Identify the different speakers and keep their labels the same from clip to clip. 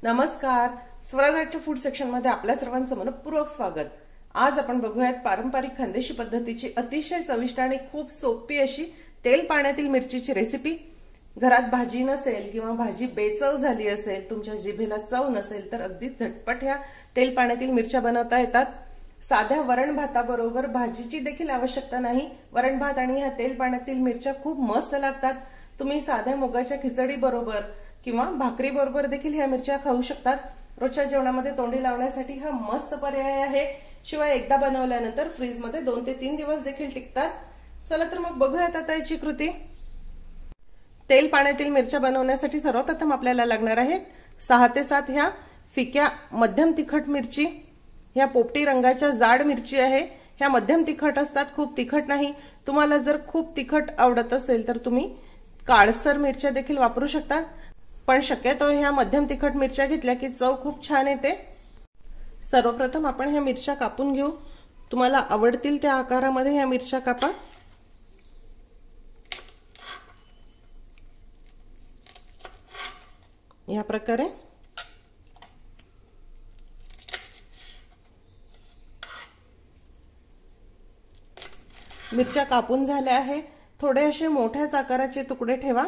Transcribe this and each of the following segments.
Speaker 1: नमस्कार. स्वराज्याच्या food section मध्ये आपल्या सर्वांचं मनपूर्वक स्वागत. आज आपण बघूयात पारंपरिक खानदेशी पद्धतीची अतिशय चविष्ट आणि खूप सोपी अशी तेल पाण्यातील मिरचीची रेसिपी. घरात भाजी नसेल किंवा भाजी बेचव झाली असेल, तुमच्या जिभेला चव नसेल तर अगदी झटपट ह्या तेल पाण्यातील मिरच्या बनवता येतात. साध्या वरण भाताबरोबर भाजीची देखील आवश्यकता नाही. वरण भात आणि ह्या तेल पाण्यातील मिरच्या खूप मस्त लागतात. तुम्ही साध्या मुगाच्या खिचडी बरोबर किंवा भाकरी बरोबर देखील ह्या मिरच्या खाऊ शकतात. रोजच्या जेवणामध्ये तोंडी लावण्यासाठी हा मस्त पर्याय आहे. शिवाय एकदा बनवल्यानंतर फ्रीज मध्ये 2 ते 3 दिवस देखील टिकतात. चला तर मग बघूयात आता याची कृती. तेल पाण्यातील मिरच्या बनवण्यासाठी सर्वप्रथम आपल्याला लागणार आहे 6 ते 7 ह्या फिक्या मध्यम तिखट मिरची. ह्या पोपटी रंगाच्या जाड मिरची आहे. ह्या मध्यम तिखट असतात, खूप तिखट नाही. तुम्हाला जर खूप तिखट आवडत असेल तर तुम्ही काळसर मिरच्या देखील वापरू शकता, पण शक्यतो ह्या मध्यम तिखट मिरच्या घेतल्या की चव खूप छान येते. सर्वप्रथम आपण ह्या मिरच्या कापून घेऊ. तुम्हाला आवडतील त्या आकारामध्ये ह्या मिरच्या कापा. या प्रकारे मिरच्या कापून झाल्या आहे. थोडे असे मोठ्याच आकाराचे तुकडे ठेवा.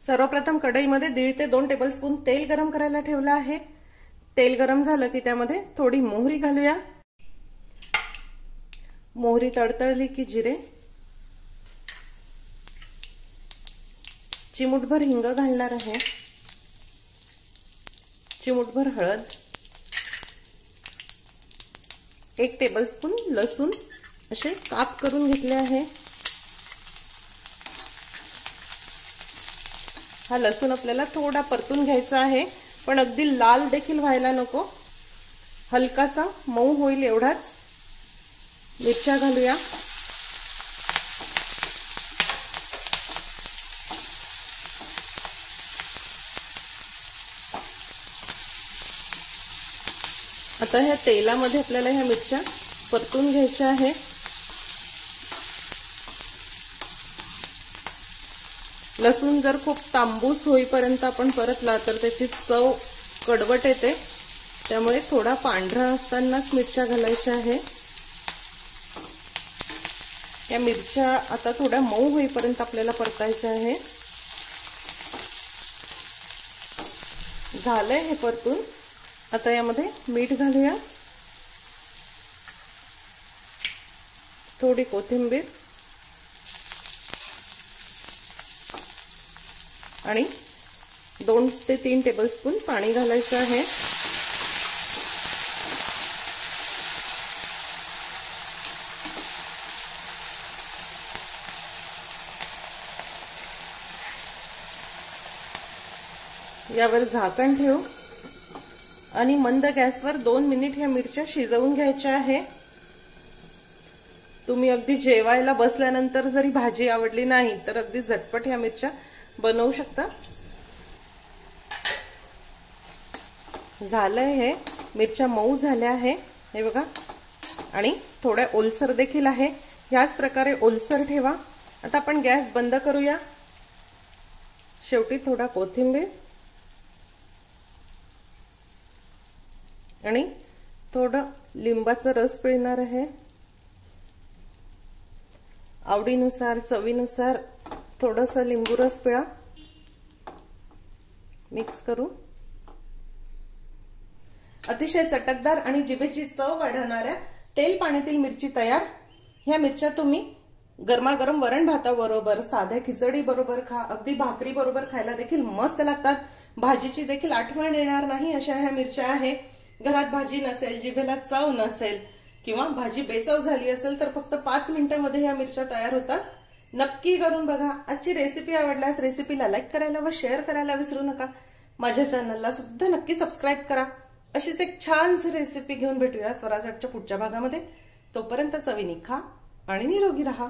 Speaker 1: सर्वप्रथम कढईमध्ये 1.5 ते 2 टेबलस्पून तेल गरम करायला ठेवलं आहे. तेल गरम झालं की त्यामध्ये थोडी मोहरी घालूया. मोहरी तडतडली की जिरे, चिमूटभर हिंग घालणार आहे, चिमूटभर हळद, 1 टेबलस्पून लसूण असे काप करून घेतले आहे. हा लसूण आपल्याला थोडा परतून घ्यायचा आहे, पण अगदी लाल देखील व्हायला नको. हलकासा मऊ होईल एवढाच. मिरच्या घालूया. आता ह्या तेलामध्ये आपल्याला ह्या मिरच्या परतून घ्यायच्या आहे. लसूण जर खूप तांबूस होईपर्यंत आपण परतला तर त्याची चव कडवट येते. त्यामुळे थोडा पांढरा असतानाच मिरच्या घालायच्या आहे. या मिरच्या आता थोड्या मऊ होईपर्यंत आपल्याला परतायच्या आहे. झालंय हे परतून. आता यामध्ये मीठ घालूया, थोडी कोथिंबीर आणि 2 ते 3 टेबलस्पून पाणी घालायचं आहे. यावर झाकण ठेवू आणि मंद गॅसवर 2 मिनिट ह्या मिरच्या शिजवून घ्यायच्या आहे. तुम्ही अगदी जेवायला बसल्यानंतर जरी भाजी आवडली नाही तर अगदी झटपट ह्या मिरच्या बनवू शकता. झालंय हे. मिरच्या मऊ झाल्या आहे हे बघा, आणि थोड्या ओलसर देखील आहे. ह्याच प्रकारे ओलसर ठेवा. आता आपण गॅस बंद करूया. शेवटी थोडा कोथिंबीर आणि थोडं लिंबाचा रस पिळणार आहे. आवडीनुसार, चवीनुसार थोडंसं लिंबू रस पिळा. मिक्स करू. अतिशय चटकदार आणि जिभेची चव वाढवणाऱ्या तेल पाण्यातील मिरची तयार. ह्या मिरच्या तुम्ही गरमागरम वरण भाताबरोबर, साध्या खिचडी बरोबर खा. अगदी भाकरी बरोबर खायला देखील मस्त लागतात. भाजीची देखील आठवण येणार नाही अशा ह्या मिरच्या आहे. घरात भाजी नसेल, जिभेला चव नसेल किंवा भाजी बेचव झाली असेल तर फक्त 5 मिनिटांमध्ये ह्या मिरच्या तयार होतात. नक्की करून बघा. आजची रेसिपी आवडल्यास रेसिपीला लाईक करायला व शेअर करायला विसरू नका. माझ्या चॅनलला सुद्धा नक्की सबस्क्राईब करा. अशीच एक छानशी रेसिपी घेऊन भेटूया स्वराज्याच्या पुढच्या भागामध्ये. तोपर्यंत चवीने खा आणि निरोगी राहा.